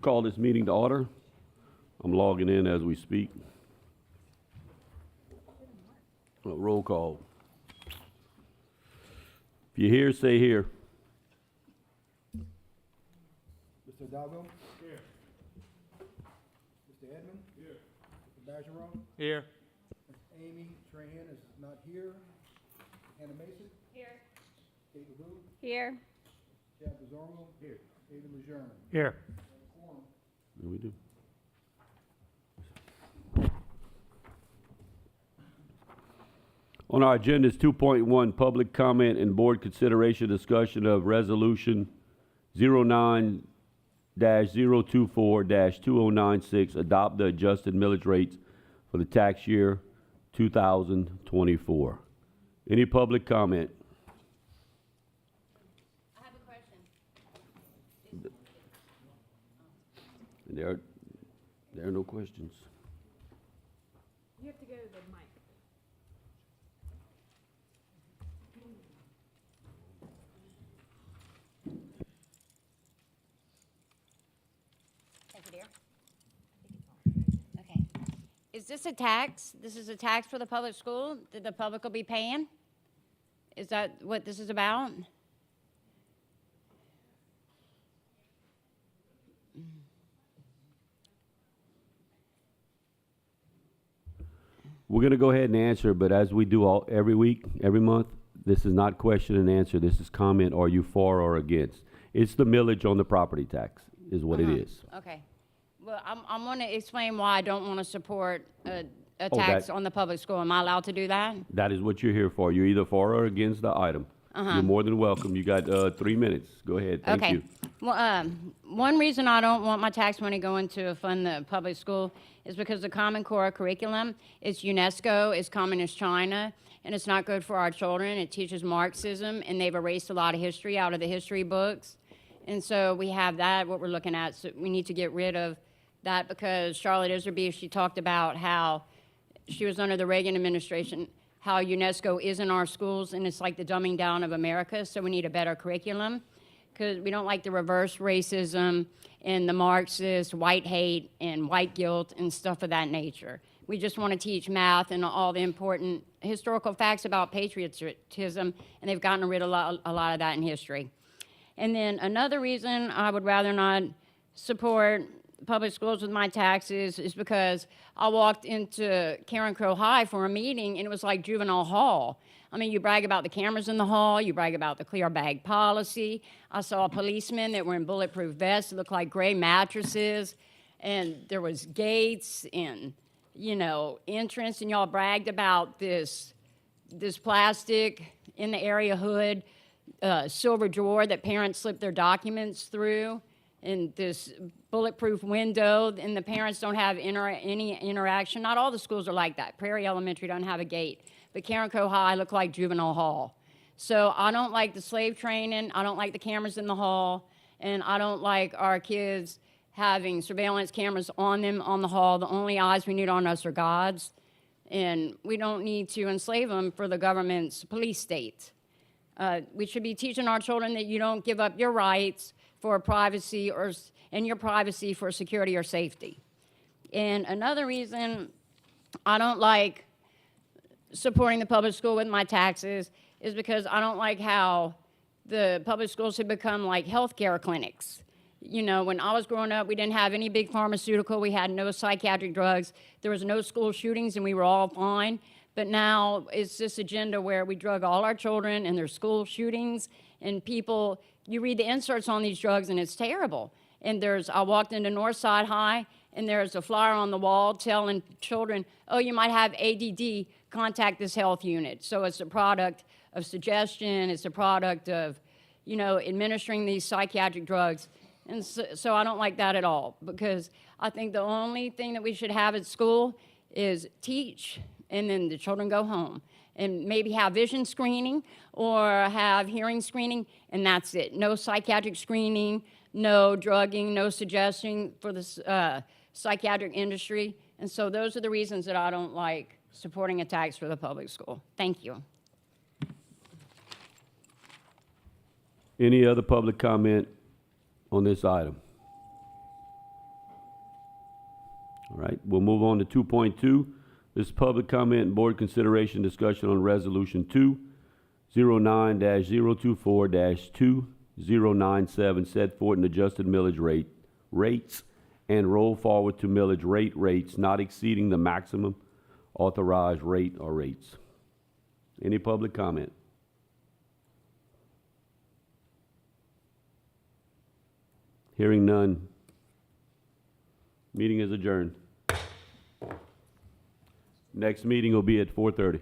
call this meeting to order. I'm logging in as we speak. Roll call. If you're here, say here. Mr. Hidalgo? Here. Mr. Edmond? Here. Mr. Bergeron? Here. Ms. Amy Trahan is not here. Hannah Mason? Here. Kate LaRue? Here. Chad Bizarro? Here. David Lejeune? Here. Quorum. There we do. On our agenda is 2.1, public comment and board consideration discussion of resolution 09-024-2096, adopt the adjusted millage rates for the tax year 2024. Any public comment? I have a question. There are no questions. You have to go to the mic. Thank you, dear. Okay. Is this a tax? This is a tax for the public school that the public will be paying? Is that what this is about? We're going to go ahead and answer, but as we do every week, every month, this is not question and answer. This is comment, are you for or against? It's the millage on the property tax is what it is. Okay. Well, I'm going to explain why I don't want to support a Oh, tax that- on the public school. Am I allowed to do that? That is what you're here for. You're either for or against the item. You're more than welcome. You got 3 minutes. Go ahead. Thank Okay. you. Well, one reason I don't want my tax money going to fund the public school is because the Common Core curriculum is UNESCO, is Communist China, and it's not good for our children. It teaches Marxism, and they've erased a lot of history out of the history books. And so we have that, what we're looking at. So we need to get rid of that because Charlotte Iserby, she talked about how she was under the Reagan administration, how UNESCO is in our schools, and it's like the dumbing down of America, so we need a better curriculum, because we don't like the reverse racism and the Marxist white hate and white guilt and stuff of that nature. We just want to teach math and all the important historical facts about patriotism, and they've gotten rid of a lot of that in history. And then another reason I would rather not support public schools with my taxes is because I walked into Karen Crow High for a meeting, and it was like juvenile hall. I mean, you brag about the cameras in the hall, you brag about the clear bag policy. I saw policemen that were in bulletproof vests that looked like gray mattresses, and there was gates and, you know, entrance, and y'all bragged about this plastic in the area hood, silver drawer that parents slip their documents through, and this bulletproof window, and the parents don't have any interaction. Not all the schools are like that. Prairie Elementary don't have a gate, but Karen Crow High looked like juvenile hall. So I don't like the slave training, I don't like the cameras in the hall, and I don't like our kids having surveillance cameras on them on the hall. The only eyes we need on us are God's, and we don't need to enslave them for the government's police state. We should be teaching our children that you don't give up your rights for privacy and your privacy for security or safety. And another reason I don't like supporting the public school with my taxes is because I don't like how the public schools have become like healthcare clinics. You know, when I was growing up, we didn't have any big pharmaceutical, we had no psychiatric drugs, there was no school shootings, and we were all fine. But now it's this agenda where we drug all our children and there's school shootings, and people, you read the inserts on these drugs and it's terrible. And I walked into Northside High and there's a flyer on the wall telling children, oh, you might have ADD, contact this health unit. So it's a product of suggestion, it's a product of, you know, administering these psychiatric drugs. And so I don't like that at all, because I think the only thing that we should have at school is teach, and then the children go home. And maybe have vision screening or have hearing screening, and that's it. No psychiatric screening, no drugging, no suggesting for the psychiatric industry. And so those are the reasons that I don't like supporting a tax for the public school. Thank you. Any other public comment on this item? All right, we'll move on to 2.2. This is public comment and board consideration discussion on Resolution 209-024-2097, set forth an adjusted millage rates and roll forward to millage rates not exceeding the maximum authorized rate or rates. Any public comment? Hearing none. Meeting is adjourned. Next meeting will be at 4:30.